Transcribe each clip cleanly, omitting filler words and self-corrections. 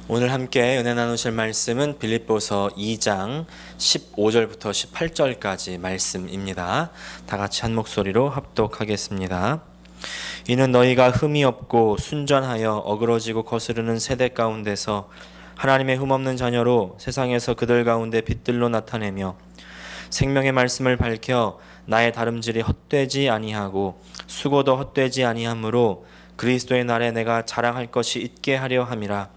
오늘 함께 은혜 나누실 말씀은 빌립보서 2장 15절부터 18절까지 말씀입니다. 다 같이 한 목소리로 합독하겠습니다. 이는 너희가 흠이 없고 순전하여 어그러지고 거스르는 세대 가운데서 하나님의 흠없는 자녀로 세상에서 그들 가운데 빛들로 나타내며 생명의 말씀을 밝혀 나의 다름질이 헛되지 아니하고 수고도 헛되지 아니하므로 그리스도의 날에 내가 자랑할 것이 있게 하려 함이라.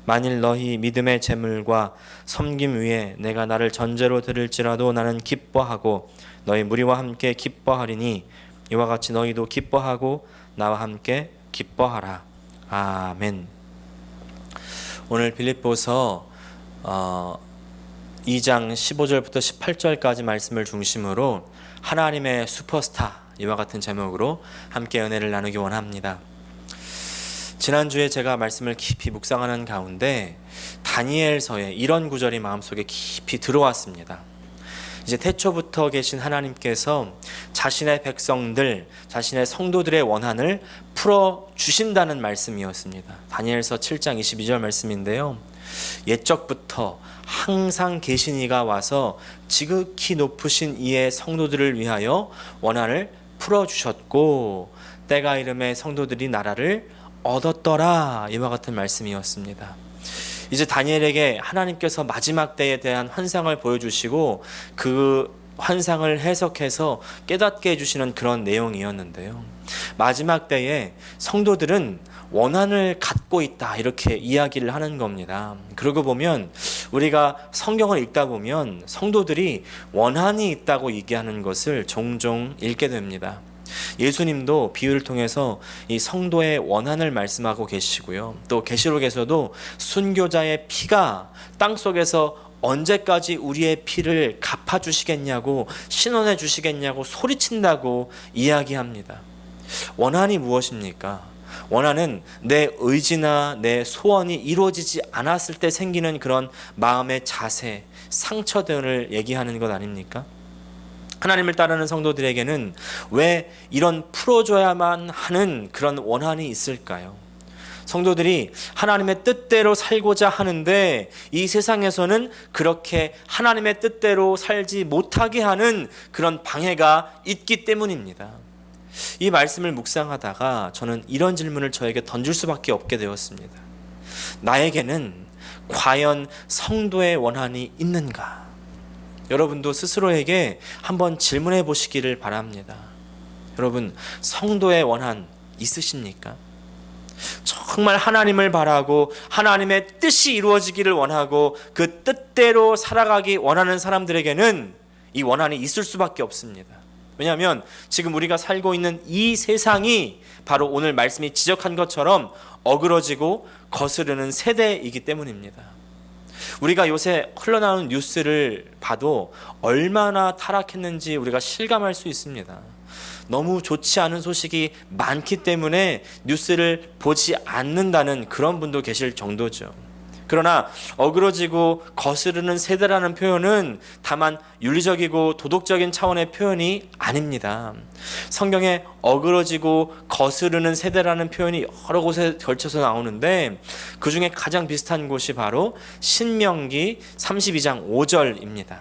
만일 너희 믿음의 재물과 섬김 위에 내가 나를 전제로 드릴지라도 나는 기뻐하고 너희 무리와 함께 기뻐하리니 이와 같이 너희도 기뻐하고 나와 함께 기뻐하라. 아멘. 오늘 빌립보서 2장 15절부터 18절까지 말씀을 중심으로 하나님의 슈퍼스타 이와 같은 제목으로 함께 은혜를 나누기 원합니다. 지난주에 제가 말씀을 깊이 묵상하는 가운데 다니엘서에 이런 구절이 마음속에 깊이 들어왔습니다. 이제 태초부터 계신 하나님께서 자신의 백성들, 자신의 성도들의 원한을 풀어주신다는 말씀이었습니다. 다니엘서 7장 22절 말씀인데요. 옛적부터 항상 계신 이가 와서 지극히 높으신 이의 성도들을 위하여 원한을 풀어주셨고 때가 이름에 성도들이 나라를 얻었더라. 이와 같은 말씀이었습니다. 이제 다니엘에게 하나님께서 마지막 때에 대한 환상을 보여주시고 그 환상을 해석해서 깨닫게 해주시는 그런 내용이었는데요. 마지막 때에 성도들은 원한을 갖고 있다 이렇게 이야기를 하는 겁니다. 그러고 보면 우리가 성경을 읽다 보면 성도들이 원한이 있다고 얘기하는 것을 종종 읽게 됩니다. 예수님도 비유를 통해서 이 성도의 원한을 말씀하고 계시고요. 또 계시록에서도 순교자의 피가 땅속에서 언제까지 우리의 피를 갚아주시겠냐고 신원해 주시겠냐고 소리친다고 이야기합니다. 원한이 무엇입니까? 원한은 내 의지나 내 소원이 이루어지지 않았을 때 생기는 그런 마음의 자세, 상처 등을 얘기하는 것 아닙니까? 하나님을 따르는 성도들에게는 왜 이런 풀어줘야만 하는 그런 원한이 있을까요? 성도들이 하나님의 뜻대로 살고자 하는데 이 세상에서는 그렇게 하나님의 뜻대로 살지 못하게 하는 그런 방해가 있기 때문입니다. 이 말씀을 묵상하다가 저는 이런 질문을 저에게 던질 수밖에 없게 되었습니다. 나에게는 과연 성도의 원한이 있는가? 여러분도 스스로에게 한번 질문해 보시기를 바랍니다. 여러분, 성도의 원한 있으십니까? 정말 하나님을 바라고 하나님의 뜻이 이루어지기를 원하고 그 뜻대로 살아가기 원하는 사람들에게는 이 원한이 있을 수밖에 없습니다. 왜냐하면 지금 우리가 살고 있는 이 세상이 바로 오늘 말씀이 지적한 것처럼 어그러지고 거스르는 세대이기 때문입니다. 우리가 요새 흘러나오는 뉴스를 봐도 얼마나 타락했는지 우리가 실감할 수 있습니다. 너무 좋지 않은 소식이 많기 때문에 뉴스를 보지 않는다는 그런 분도 계실 정도죠. 그러나 어그러지고 거스르는 세대라는 표현은 다만 윤리적이고 도덕적인 차원의 표현이 아닙니다. 성경에 어그러지고 거스르는 세대라는 표현이 여러 곳에 걸쳐서 나오는데 그 중에 가장 비슷한 곳이 바로 신명기 32장 5절입니다.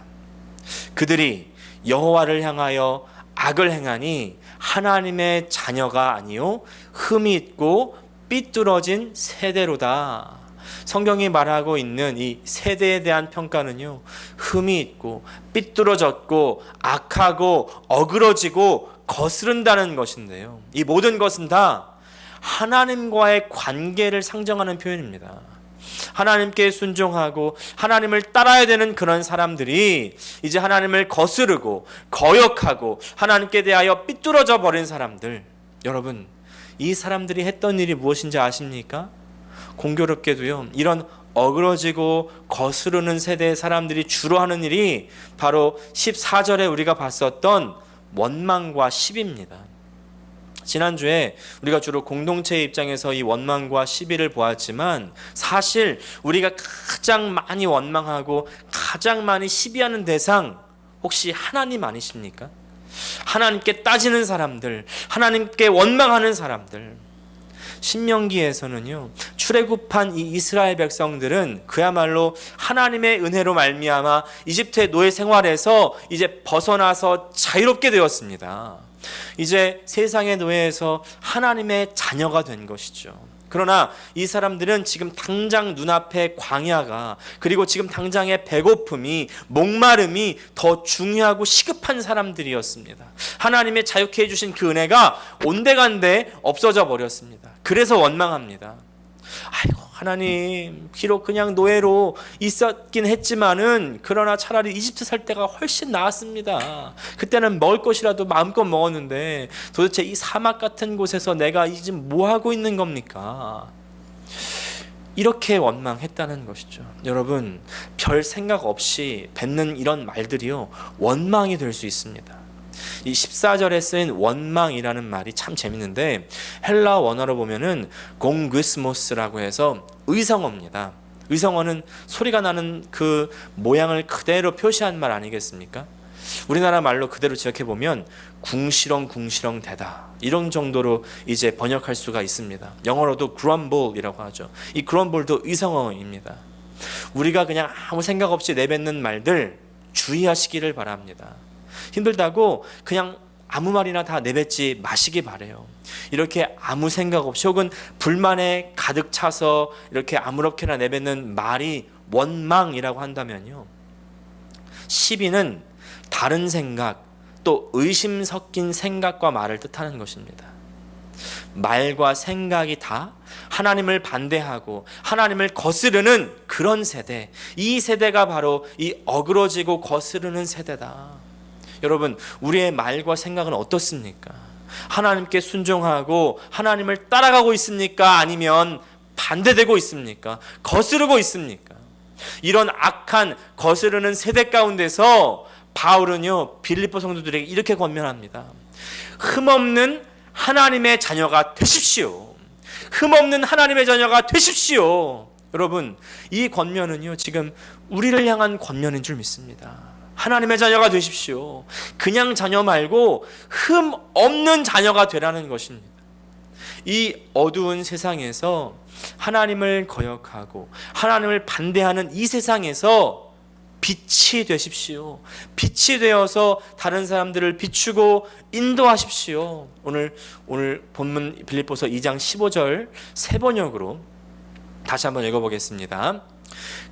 그들이 여호와를 향하여 악을 행하니 하나님의 자녀가 아니요 흠이 있고 삐뚤어진 세대로다. 성경이 말하고 있는 이 세대에 대한 평가는요, 흠이 있고 삐뚤어졌고 악하고 어그러지고 거스른다는 것인데요, 이 모든 것은 다 하나님과의 관계를 상정하는 표현입니다. 하나님께 순종하고 하나님을 따라야 되는 그런 사람들이 이제 하나님을 거스르고 거역하고 하나님께 대하여 삐뚤어져 버린 사람들, 여러분, 이 사람들이 했던 일이 무엇인지 아십니까? 공교롭게도요, 이런 어그러지고 거스르는 세대의 사람들이 주로 하는 일이 바로 14절에 우리가 봤었던 원망과 시비입니다. 지난주에 우리가 주로 공동체의 입장에서 이 원망과 시비를 보았지만 사실 우리가 가장 많이 원망하고 가장 많이 시비하는 대상 혹시 하나님 아니십니까? 하나님께 따지는 사람들, 하나님께 원망하는 사람들. 신명기에서는요, 출애굽한 이 이스라엘 백성들은 그야말로 하나님의 은혜로 말미암아 이집트의 노예 생활에서 이제 벗어나서 자유롭게 되었습니다. 이제 세상의 노예에서 하나님의 자녀가 된 것이죠. 그러나 이 사람들은 지금 당장 눈앞에 광야가, 그리고 지금 당장의 배고픔이, 목마름이 더 중요하고 시급한 사람들이었습니다. 하나님의 자유케 해주신 그 은혜가 온데간데 없어져 버렸습니다. 그래서 원망합니다. 아이고, 하나님, 비록 그냥 노예로 있었긴 했지만은 그러나 차라리 이집트 살 때가 훨씬 나았습니다. 그때는 먹을 것이라도 마음껏 먹었는데 도대체 이 사막 같은 곳에서 내가 지금 뭐 하고 있는 겁니까? 이렇게 원망했다는 것이죠. 여러분, 별 생각 없이 뱉는 이런 말들이요, 원망이 될 수 있습니다. 이 14절에 쓰인 원망이라는 말이 참 재밌는데, 헬라 원어로 보면은 공귀스모스라고 해서 의성어입니다. 의성어는 소리가 나는 그 모양을 그대로 표시한 말 아니겠습니까? 우리나라 말로 그대로 지역해 보면 궁시렁 대다, 이런 정도로 이제 번역할 수가 있습니다. 영어로도 grumble이라고 하죠. 이 grumble도 의성어입니다. 우리가 그냥 아무 생각 없이 내뱉는 말들 주의하시기를 바랍니다. 힘들다고 그냥 아무 말이나 다 내뱉지 마시기 바래요. 이렇게 아무 생각 없이 혹은 불만에 가득 차서 이렇게 아무렇게나 내뱉는 말이 원망이라고 한다면요, 시비는 다른 생각, 또 의심 섞인 생각과 말을 뜻하는 것입니다. 말과 생각이 다 하나님을 반대하고 하나님을 거스르는 그런 세대, 이 세대가 바로 이 어그러지고 거스르는 세대다. 여러분, 우리의 말과 생각은 어떻습니까? 하나님께 순종하고 하나님을 따라가고 있습니까? 아니면 반대되고 있습니까? 거스르고 있습니까? 이런 악한 거스르는 세대 가운데서 바울은요, 빌립보 성도들에게 이렇게 권면합니다. 흠없는 하나님의 자녀가 되십시오. 흠없는 하나님의 자녀가 되십시오. 여러분, 이 권면은요, 지금 우리를 향한 권면인 줄 믿습니다. 하나님의 자녀가 되십시오. 그냥 자녀 말고 흠 없는 자녀가 되라는 것입니다. 이 어두운 세상에서 하나님을 거역하고 하나님을 반대하는 이 세상에서 빛이 되십시오. 빛이 되어서 다른 사람들을 비추고 인도하십시오. 오늘 본문 빌립보서 2장 15절 세 번역으로 다시 한번 읽어보겠습니다.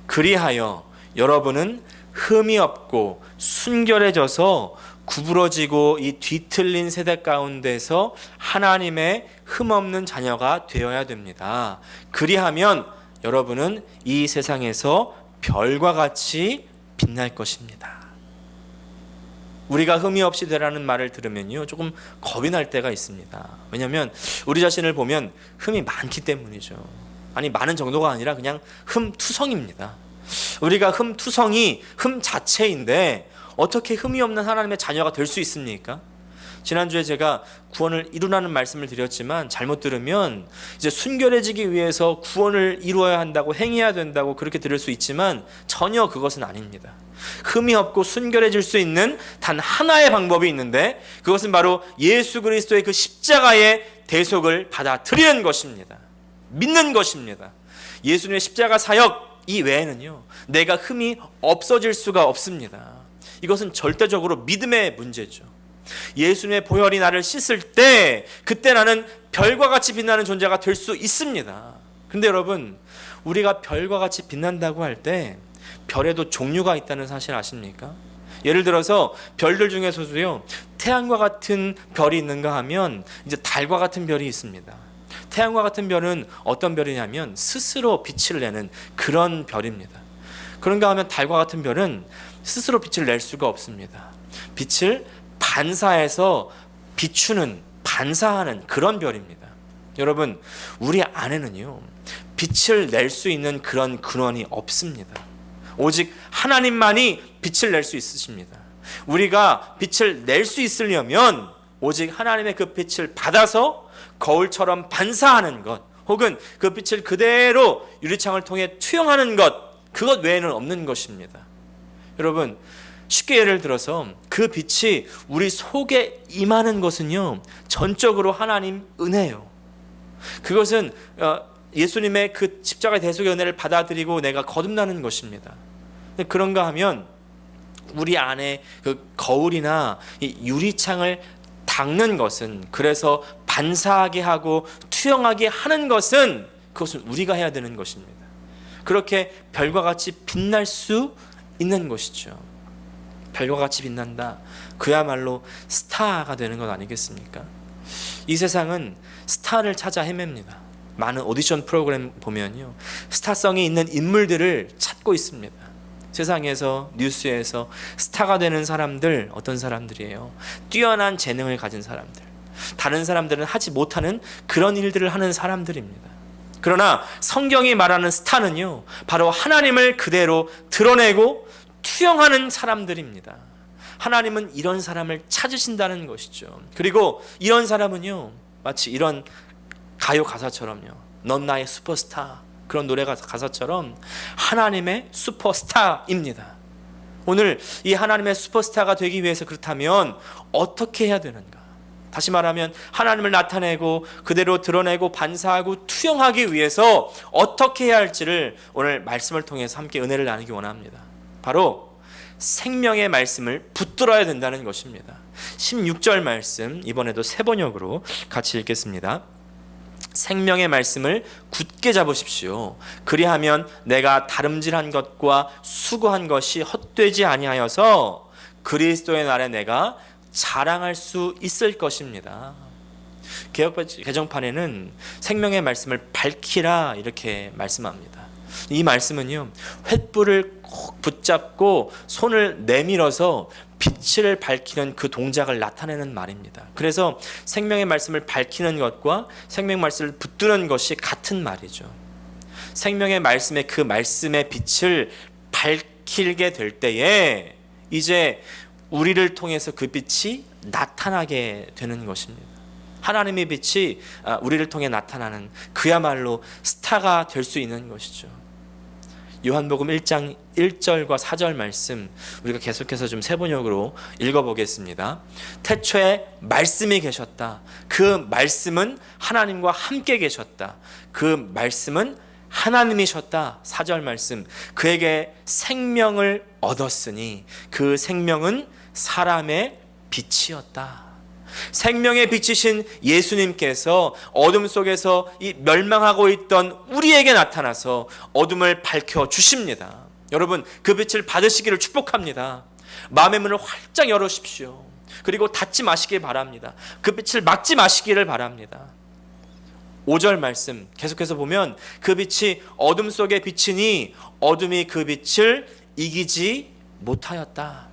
그리하여 여러분은 흠이 없고 순결해져서 구부러지고 이 뒤틀린 세대 가운데서 하나님의 흠없는 자녀가 되어야 됩니다. 그리하면 여러분은 이 세상에서 별과 같이 빛날 것입니다. 우리가 흠이 없이 되라는 말을 들으면요, 조금 겁이 날 때가 있습니다. 왜냐하면 우리 자신을 보면 흠이 많기 때문이죠. 아니, 많은 정도가 아니라 그냥 흠투성입니다. 우리가 흠투성이 흠 자체인데 어떻게 흠이 없는 하나님의 자녀가 될 수 있습니까? 지난주에 제가 구원을 이루라는 말씀을 드렸지만 잘못 들으면 이제 순결해지기 위해서 구원을 이루어야 한다고, 행해야 된다고 그렇게 들을 수 있지만 전혀 그것은 아닙니다. 흠이 없고 순결해질 수 있는 단 하나의 방법이 있는데 그것은 바로 예수 그리스도의 그 십자가의 대속을 받아들이는 것입니다. 믿는 것입니다. 예수님의 십자가 사역 이 외에는요, 내가 흠이 없어질 수가 없습니다. 이것은 절대적으로 믿음의 문제죠. 예수님의 보혈이 나를 씻을 때 그때 나는 별과 같이 빛나는 존재가 될 수 있습니다. 그런데 여러분, 우리가 별과 같이 빛난다고 할 때 별에도 종류가 있다는 사실 아십니까? 예를 들어서 별들 중에서도요, 태양과 같은 별이 있는가 하면 이제 달과 같은 별이 있습니다. 태양과 같은 별은 어떤 별이냐면 스스로 빛을 내는 그런 별입니다. 그런가 하면 달과 같은 별은 스스로 빛을 낼 수가 없습니다. 빛을 반사해서 비추는, 반사하는 그런 별입니다. 여러분, 우리 안에는요, 빛을 낼 수 있는 그런 근원이 없습니다. 오직 하나님만이 빛을 낼 수 있으십니다. 우리가 빛을 낼 수 있으려면 오직 하나님의 그 빛을 받아서 거울처럼 반사하는 것, 혹은 그 빛을 그대로 유리창을 통해 투영하는 것, 그것 외에는 없는 것입니다. 여러분, 쉽게 예를 들어서 그 빛이 우리 속에 임하는 것은요, 전적으로 하나님 은혜예요. 그것은 예수님의 그 십자가의 대속의 은혜를 받아들이고 내가 거듭나는 것입니다. 그런가 하면 우리 안에 그 거울이나 이 유리창을 닦는 것은, 그래서 반사하게 하고 투영하게 하는 것은, 그것은 우리가 해야 되는 것입니다. 그렇게 별과 같이 빛날 수 있는 것이죠. 별과 같이 빛난다. 그야말로 스타가 되는 것 아니겠습니까? 이 세상은 스타를 찾아 헤맵니다. 많은 오디션 프로그램 보면요, 스타성이 있는 인물들을 찾고 있습니다. 세상에서, 뉴스에서 스타가 되는 사람들, 어떤 사람들이에요? 뛰어난 재능을 가진 사람들, 다른 사람들은 하지 못하는 그런 일들을 하는 사람들입니다. 그러나 성경이 말하는 스타는요, 바로 하나님을 그대로 드러내고 투영하는 사람들입니다. 하나님은 이런 사람을 찾으신다는 것이죠. 그리고 이런 사람은요, 마치 이런 가요 가사처럼요, 넌 나의 슈퍼스타, 그런 노래 가사처럼 하나님의 슈퍼스타입니다. 오늘 이 하나님의 슈퍼스타가 되기 위해서 그렇다면 어떻게 해야 되는가? 다시 말하면 하나님을 나타내고 그대로 드러내고 반사하고 투영하기 위해서 어떻게 해야 할지를 오늘 말씀을 통해서 함께 은혜를 나누기 원합니다. 바로 생명의 말씀을 붙들어야 된다는 것입니다. 16절 말씀, 이번에도 새 번역으로 같이 읽겠습니다. 생명의 말씀을 굳게 잡으십시오. 그리하면 내가 다름질한 것과 수고한 것이 헛되지 아니하여서 그리스도의 날에 내가 자랑할 수 있을 것입니다. 개정판에는 생명의 말씀을 밝히라 이렇게 말씀합니다. 이 말씀은요, 횃불을 꼭 붙잡고 손을 내밀어서 빛을 밝히는 그 동작을 나타내는 말입니다. 그래서 생명의 말씀을 밝히는 것과 생명의 말씀을 붙드는 것이 같은 말이죠. 생명의 말씀의 그 말씀의 빛을 밝히게 될 때에 이제 우리를 통해서 그 빛이 나타나게 되는 것입니다. 하나님의 빛이 우리를 통해 나타나는, 그야말로 스타가 될 수 있는 것이죠. 요한복음 1장 1절과 4절 말씀 우리가 계속해서 좀 세번역으로 읽어보겠습니다. 태초에 말씀이 계셨다. 그 말씀은 하나님과 함께 계셨다. 그 말씀은 하나님이셨다. 4절 말씀, 그에게 생명을 얻었으니 그 생명은 사람의 빛이었다. 생명의 빛이신 예수님께서 어둠 속에서 이 멸망하고 있던 우리에게 나타나서 어둠을 밝혀 주십니다. 여러분, 그 빛을 받으시기를 축복합니다. 마음의 문을 활짝 열으십시오. 그리고 닫지 마시길 바랍니다. 그 빛을 막지 마시기를 바랍니다. 5절 말씀 계속해서 보면 그 빛이 어둠 속에 비치니 어둠이 그 빛을 이기지 못하였다.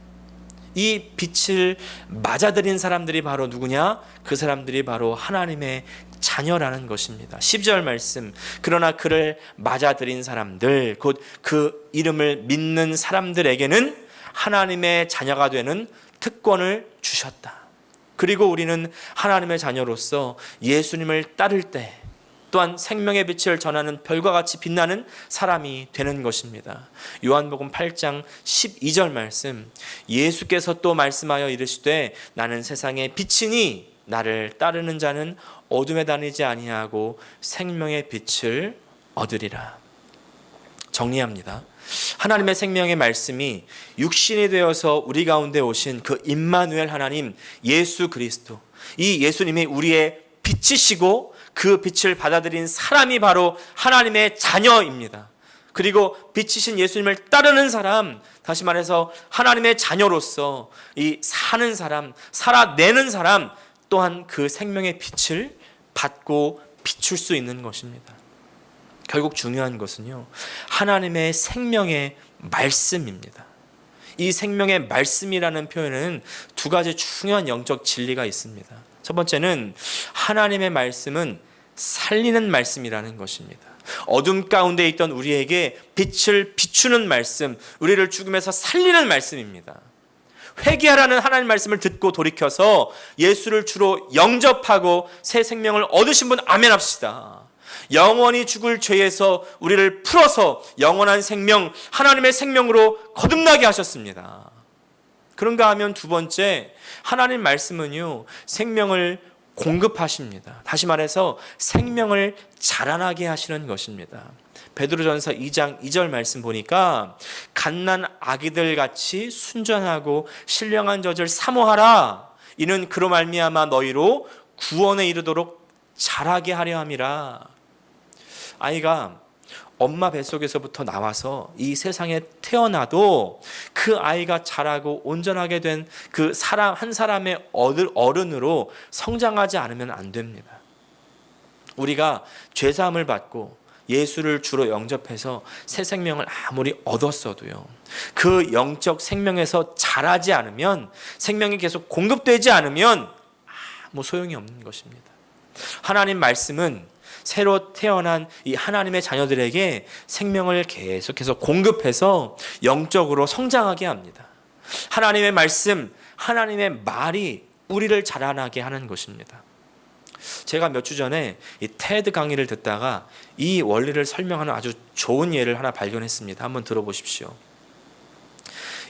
이 빛을 맞아들인 사람들이 바로 누구냐? 그 사람들이 바로 하나님의 자녀라는 것입니다. 10절 말씀, 그러나 그를 맞아들인 사람들, 곧 그 이름을 믿는 사람들에게는 하나님의 자녀가 되는 특권을 주셨다. 그리고 우리는 하나님의 자녀로서 예수님을 따를 때 또한 생명의 빛을 전하는 별과 같이 빛나는 사람이 되는 것입니다. 요한복음 8장 12절 말씀, 예수께서 또 말씀하여 이르시되 나는 세상의 빛이니 나를 따르는 자는 어둠에 다니지 아니하고 생명의 빛을 얻으리라. 정리합니다. 하나님의 생명의 말씀이 육신이 되어서 우리 가운데 오신 그 임마누엘 하나님 예수 그리스도, 이 예수님이 우리의 빛이시고 그 빛을 받아들인 사람이 바로 하나님의 자녀입니다. 그리고 빛이신 예수님을 따르는 사람, 다시 말해서 하나님의 자녀로서 이 사는 사람, 살아내는 사람 또한 그 생명의 빛을 받고 비출 수 있는 것입니다. 결국 중요한 것은요, 하나님의 생명의 말씀입니다. 이 생명의 말씀이라는 표현은 두 가지 중요한 영적 진리가 있습니다. 첫 번째는 하나님의 말씀은 살리는 말씀이라는 것입니다. 어둠 가운데 있던 우리에게 빛을 비추는 말씀, 우리를 죽음에서 살리는 말씀입니다. 회개하라는 하나님 말씀을 듣고 돌이켜서 예수를 주로 영접하고 새 생명을 얻으신 분 아멘 합시다. 영원히 죽을 죄에서 우리를 풀어서 영원한 생명, 하나님의 생명으로 거듭나게 하셨습니다. 그런가 하면 두 번째, 하나님 말씀은요, 생명을 공급하십니다. 다시 말해서 생명을 자라나게 하시는 것입니다. 베드로전서 2장 2절 말씀 보니까 갓난 아기들 같이 순전하고 신령한 젖을 사모하라. 이는 그로 말미암아 너희로 구원에 이르도록 자라게 하려 함이라. 아이가 엄마 뱃속에서부터 나와서 이 세상에 태어나도 그 아이가 자라고 온전하게 된 그 사람 한 사람의 어른으로 성장하지 않으면 안 됩니다. 우리가 죄사함을 받고 예수를 주로 영접해서 새 생명을 아무리 얻었어도요, 그 영적 생명에서 자라지 않으면, 생명이 계속 공급되지 않으면 아무 소용이 없는 것입니다. 하나님 말씀은 새로 태어난 이 하나님의 자녀들에게 생명을 계속해서 공급해서 영적으로 성장하게 합니다. 하나님의 말씀, 하나님의 말이 우리를 자라나게 하는 것입니다. 제가 몇 주 전에 이 테드 강의를 듣다가 이 원리를 설명하는 아주 좋은 예를 하나 발견했습니다. 한번 들어보십시오.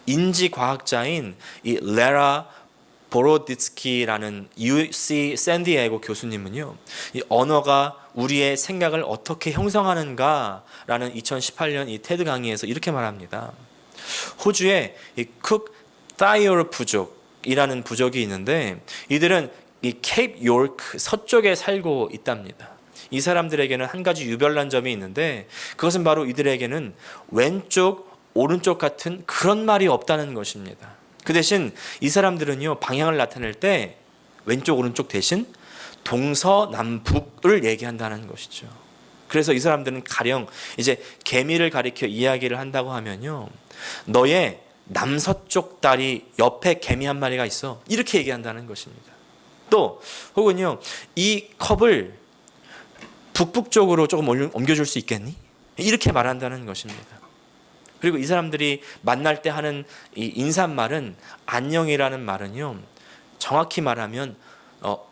인지과학자인 이 레라 보로디츠키라는 UC 샌디에고 교수님은요, 이 언어가 우리의 생각을 어떻게 형성하는가라는 2018년 이 테드 강의에서 이렇게 말합니다. 호주에 이 쿡 다이어르 부족이라는 부족이 있는데, 이들은 이 케이프 요크 서쪽에 살고 있답니다. 이 사람들에게는 한 가지 유별난 점이 있는데, 그것은 바로 이들에게는 왼쪽 오른쪽 같은 그런 말이 없다는 것입니다. 그 대신 이 사람들은요, 방향을 나타낼 때 왼쪽 오른쪽 대신 동서남북을 얘기한다는 것이죠. 그래서 이 사람들은 가령 이제 개미를 가리켜 이야기를 한다고 하면요, 너의 남서쪽 다리 옆에 개미 한 마리가 있어, 이렇게 얘기한다는 것입니다. 또 혹은요, 이 컵을 북북 쪽으로 조금 옮겨줄 수 있겠니? 이렇게 말한다는 것입니다. 그리고 이 사람들이 만날 때 하는 이 인사말은, 안녕이라는 말은요, 정확히 말하면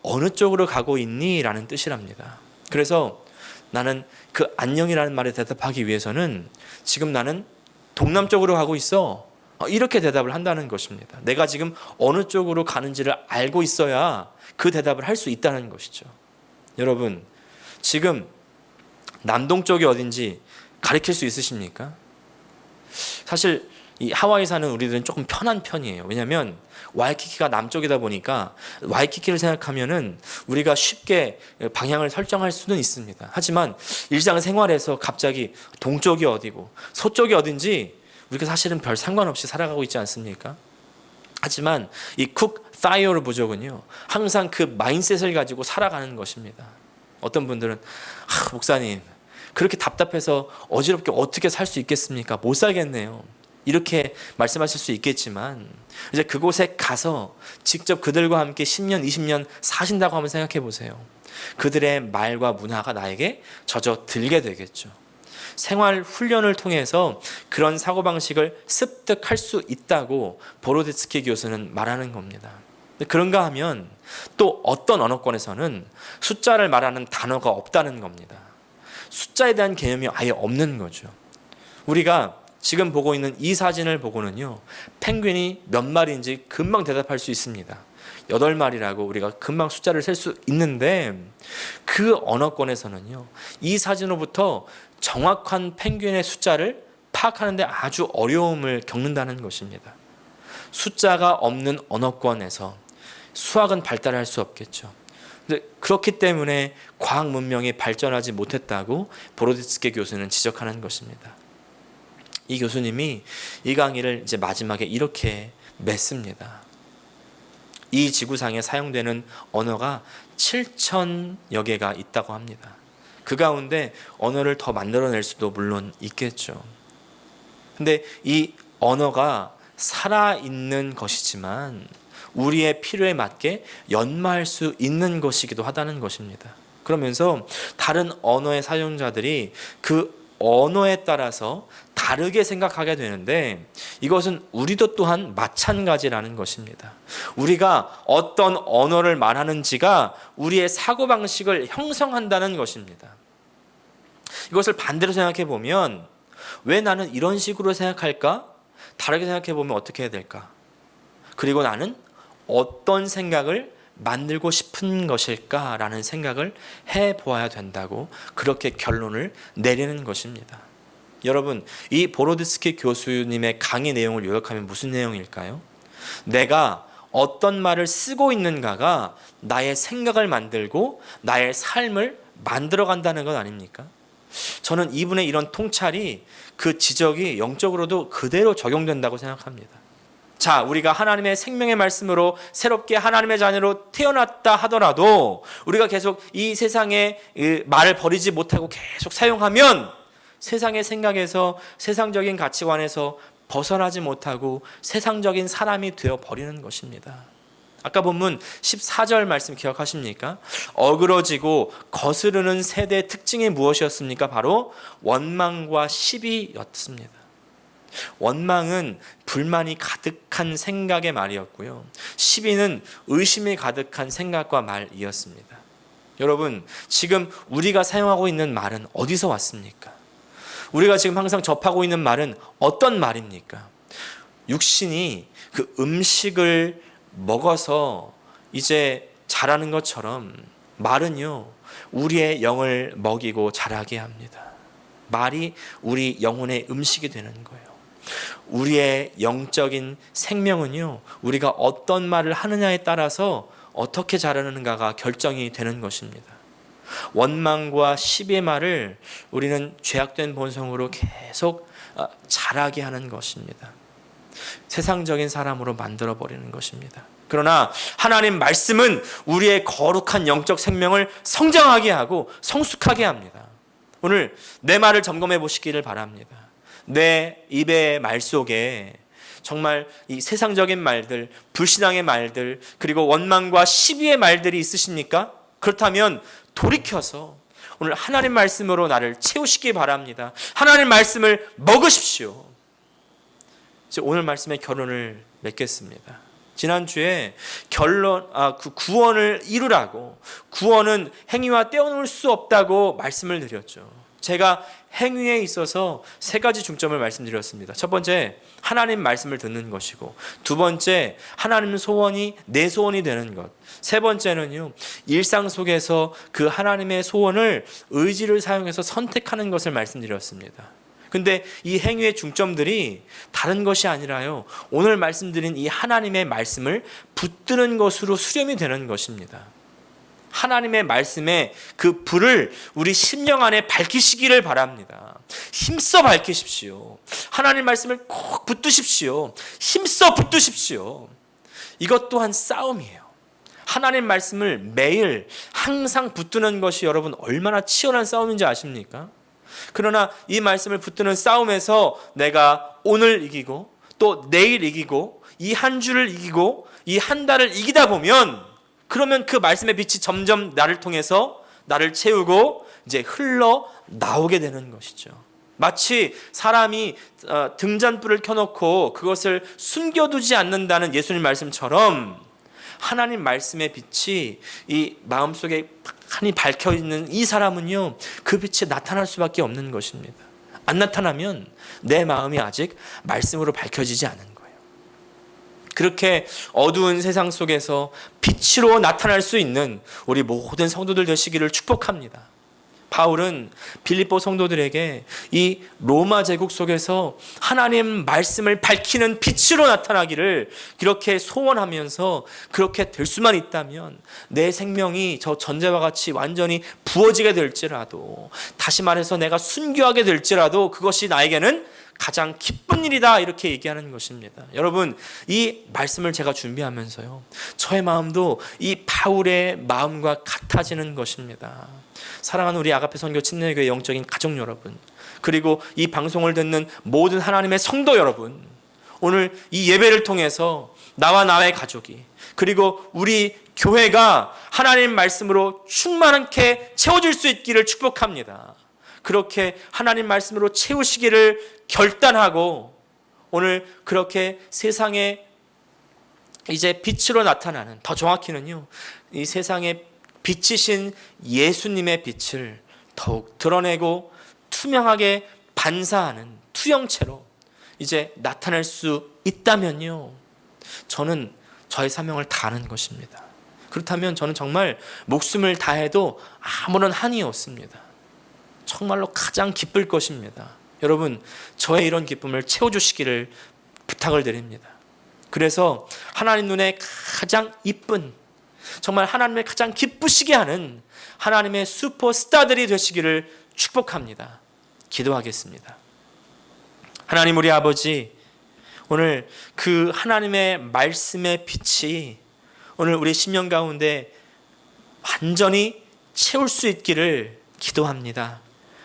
어느 쪽으로 가고 있니? 라는 뜻이랍니다. 그래서 나는 그 안녕이라는 말에 대답하기 위해서는 지금 나는 동남쪽으로 가고 있어, 이렇게 대답을 한다는 것입니다. 내가 지금 어느 쪽으로 가는지를 알고 있어야 그 대답을 할 수 있다는 것이죠. 여러분, 지금 남동쪽이 어딘지 가리킬 수 있으십니까? 사실 이 하와이 사는 우리들은 조금 편한 편이에요. 왜냐하면 와이키키가 남쪽이다 보니까 와이키키를 생각하면은 우리가 쉽게 방향을 설정할 수는 있습니다. 하지만 일상생활에서 갑자기 동쪽이 어디고 서쪽이 어딘지 우리가 사실은 별 상관없이 살아가고 있지 않습니까? 하지만 이 쿡 다이어르 부족은요, 항상 그 마인셋을 가지고 살아가는 것입니다. 어떤 분들은 목사님, 그렇게 답답해서 어지럽게 어떻게 살 수 있겠습니까? 못 살겠네요, 이렇게 말씀하실 수 있겠지만, 이제 그곳에 가서 직접 그들과 함께 10년, 20년 사신다고 한번 생각해 보세요. 그들의 말과 문화가 나에게 젖어들게 되겠죠. 생활 훈련을 통해서 그런 사고방식을 습득할 수 있다고 보로디츠키 교수는 말하는 겁니다. 그런가 하면 또 어떤 언어권에서는 숫자를 말하는 단어가 없다는 겁니다. 숫자에 대한 개념이 아예 없는 거죠. 우리가 지금 보고 있는 이 사진을 보고는요, 펭귄이 몇 마리인지 금방 대답할 수 있습니다. 8마리라고 우리가 금방 숫자를 셀 수 있는데, 그 언어권에서는요, 이 사진으로부터 정확한 펭귄의 숫자를 파악하는데 아주 어려움을 겪는다는 것입니다. 숫자가 없는 언어권에서 수학은 발달할 수 없겠죠. 그렇기 때문에 과학 문명이 발전하지 못했다고 보로디츠키 교수는 지적하는 것입니다. 이 교수님이 이 강의를 이제 마지막에 이렇게 맺습니다. 이 지구상에 사용되는 언어가 7,000여 개가 있다고 합니다. 그 가운데 언어를 더 만들어낼 수도 물론 있겠죠. 근데 이 언어가 살아있는 것이지만 우리의 필요에 맞게 연마할 수 있는 것이기도 하다는 것입니다. 그러면서 다른 언어의 사용자들이 그 언어에 따라서 다르게 생각하게 되는데, 이것은 우리도 또한 마찬가지라는 것입니다. 우리가 어떤 언어를 말하는지가 우리의 사고방식을 형성한다는 것입니다. 이것을 반대로 생각해 보면, 왜 나는 이런 식으로 생각할까? 다르게 생각해 보면 어떻게 해야 될까? 그리고 나는 어떤 생각을 만들고 싶은 것일까라는 생각을 해보아야 된다고 그렇게 결론을 내리는 것입니다. 여러분, 이 보로디스키 교수님의 강의 내용을 요약하면 무슨 내용일까요? 내가 어떤 말을 쓰고 있는가가 나의 생각을 만들고 나의 삶을 만들어간다는 것 아닙니까? 저는 이분의 이런 통찰이, 그 지적이 영적으로도 그대로 적용된다고 생각합니다. 자, 우리가 하나님의 생명의 말씀으로 새롭게 하나님의 자녀로 태어났다 하더라도 우리가 계속 이 세상의 말을 버리지 못하고 계속 사용하면 세상의 생각에서, 세상적인 가치관에서 벗어나지 못하고 세상적인 사람이 되어버리는 것입니다. 아까 본문 14절 말씀 기억하십니까? 어그러지고 거스르는 세대의 특징이 무엇이었습니까? 바로 원망과 시비였습니다. 원망은 불만이 가득한 생각의 말이었고요, 시비는 의심이 가득한 생각과 말이었습니다. 여러분, 지금 우리가 사용하고 있는 말은 어디서 왔습니까? 우리가 지금 항상 접하고 있는 말은 어떤 말입니까? 육신이 그 음식을 먹어서 이제 자라는 것처럼 말은요, 우리의 영을 먹이고 자라게 합니다. 말이 우리 영혼의 음식이 되는 거예요. 우리의 영적인 생명은요, 우리가 어떤 말을 하느냐에 따라서 어떻게 자라는가가 결정이 되는 것입니다. 원망과 시비의 말을 우리는 죄악된 본성으로 계속 자라게 하는 것입니다. 세상적인 사람으로 만들어버리는 것입니다. 그러나 하나님 말씀은 우리의 거룩한 영적 생명을 성장하게 하고 성숙하게 합니다. 오늘 내 말을 점검해 보시기를 바랍니다. 내 입의 말 속에 정말 이 세상적인 말들, 불신앙의 말들, 그리고 원망과 시비의 말들이 있으십니까? 그렇다면 돌이켜서 오늘 하나님 말씀으로 나를 채우시기 바랍니다. 하나님 말씀을 먹으십시오. 이제 오늘 말씀의 결론을 맺겠습니다. 지난주에 구원을 이루라고, 구원은 행위와 떼어놓을 수 없다고 말씀을 드렸죠. 제가 행위에 있어서 세 가지 중점을 말씀드렸습니다. 첫 번째, 하나님 말씀을 듣는 것이고, 두 번째, 하나님 소원이 내 소원이 되는 것, 세 번째는요, 일상 속에서 그 하나님의 소원을 의지를 사용해서 선택하는 것을 말씀드렸습니다. 근데 이 행위의 중점들이 다른 것이 아니라요, 오늘 말씀드린 이 하나님의 말씀을 붙드는 것으로 수렴이 되는 것입니다. 하나님의 말씀에 그 불을 우리 심령 안에 밝히시기를 바랍니다. 힘써 밝히십시오. 하나님 말씀을 꼭 붙드십시오. 힘써 붙드십시오. 이것 또한 싸움이에요. 하나님 말씀을 매일 항상 붙드는 것이 여러분 얼마나 치열한 싸움인지 아십니까? 그러나 이 말씀을 붙드는 싸움에서 내가 오늘 이기고 또 내일 이기고 이 한 주를 이기고 이 한 달을 이기다 보면, 그러면 그 말씀의 빛이 점점 나를 통해서 나를 채우고 이제 흘러 나오게 되는 것이죠. 마치 사람이 등잔불을 켜놓고 그것을 숨겨두지 않는다는 예수님 말씀처럼 하나님 말씀의 빛이 이 마음속에 환히 밝혀있는 이 사람은요, 그 빛이 나타날 수밖에 없는 것입니다. 안 나타나면 내 마음이 아직 말씀으로 밝혀지지 않은 거예요. 그렇게 어두운 세상 속에서 빛으로 나타날 수 있는 우리 모든 성도들 되시기를 축복합니다. 바울은 빌립보 성도들에게 이 로마 제국 속에서 하나님 말씀을 밝히는 빛으로 나타나기를 그렇게 소원하면서, 그렇게 될 수만 있다면 내 생명이 저 전제와 같이 완전히 부어지게 될지라도, 다시 말해서 내가 순교하게 될지라도 그것이 나에게는 가장 기쁜 일이다, 이렇게 얘기하는 것입니다. 여러분, 이 말씀을 제가 준비하면서요, 저의 마음도 이 바울의 마음과 같아지는 것입니다. 사랑하는 우리 아가페 선교 침례교회 영적인 가족 여러분, 그리고 이 방송을 듣는 모든 하나님의 성도 여러분, 오늘 이 예배를 통해서 나와 나의 가족이, 그리고 우리 교회가 하나님 말씀으로 충만하게 채워질 수 있기를 축복합니다. 그렇게 하나님 말씀으로 채우시기를 결단하고, 오늘 그렇게 세상에 이제 빛으로 나타나는, 더 정확히는요, 이 세상에 빛이신 예수님의 빛을 더욱 드러내고 투명하게 반사하는 투영체로 이제 나타날 수 있다면요, 저는 저의 사명을 다하는 것입니다. 그렇다면 저는 정말 목숨을 다해도 아무런 한이 없습니다. 정말로 가장 기쁠 것입니다. 여러분, 저의 이런 기쁨을 채워주시기를 부탁을 드립니다. 그래서 하나님 눈에 가장 이쁜, 정말 하나님을 가장 기쁘시게 하는 하나님의 슈퍼스타들이 되시기를 축복합니다. 기도하겠습니다. 하나님, 우리 아버지, 오늘 그 하나님의 말씀의 빛이 오늘 우리 심령 가운데 완전히 채울 수 있기를 기도합니다.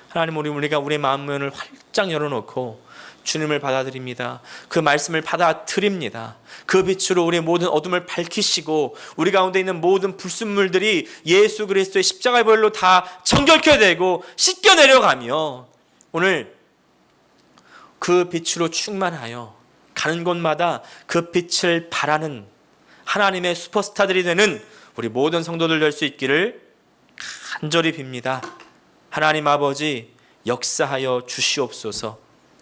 하나님, 우리가 우리의 마음문을 활짝 열어놓고 주님을 받아들입니다. 그 말씀을 받아들입니다. 그 빛으로 우리의 모든 어둠을 밝히시고 우리 가운데 있는 모든 불순물들이 예수 그리스도의 십자가의 보혈로 다 정결케 되고 씻겨 내려가며 오늘 그 빛으로 충만하여 가는 곳마다 그 빛을 바라는 하나님의 슈퍼스타들이 되는 우리 모든 성도들 될 수 있기를 간절히 빕니다. 하나님 아버지, 역사하여 주시옵소서.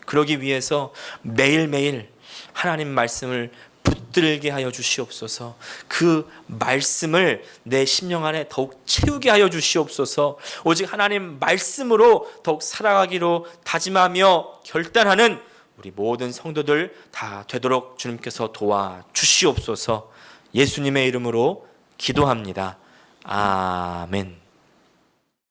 그러기 위해서 매일매일 하나님 말씀을 붙들게 하여 주시옵소서. 그 말씀을 내 심령 안에 더욱 채우게 하여 주시옵소서. 오직 하나님 말씀으로 더욱 살아가기로 다짐하며 결단하는 우리 모든 성도들 다 되도록 주님께서 도와주시옵소서. 예수님의 이름으로 기도합니다. 아멘.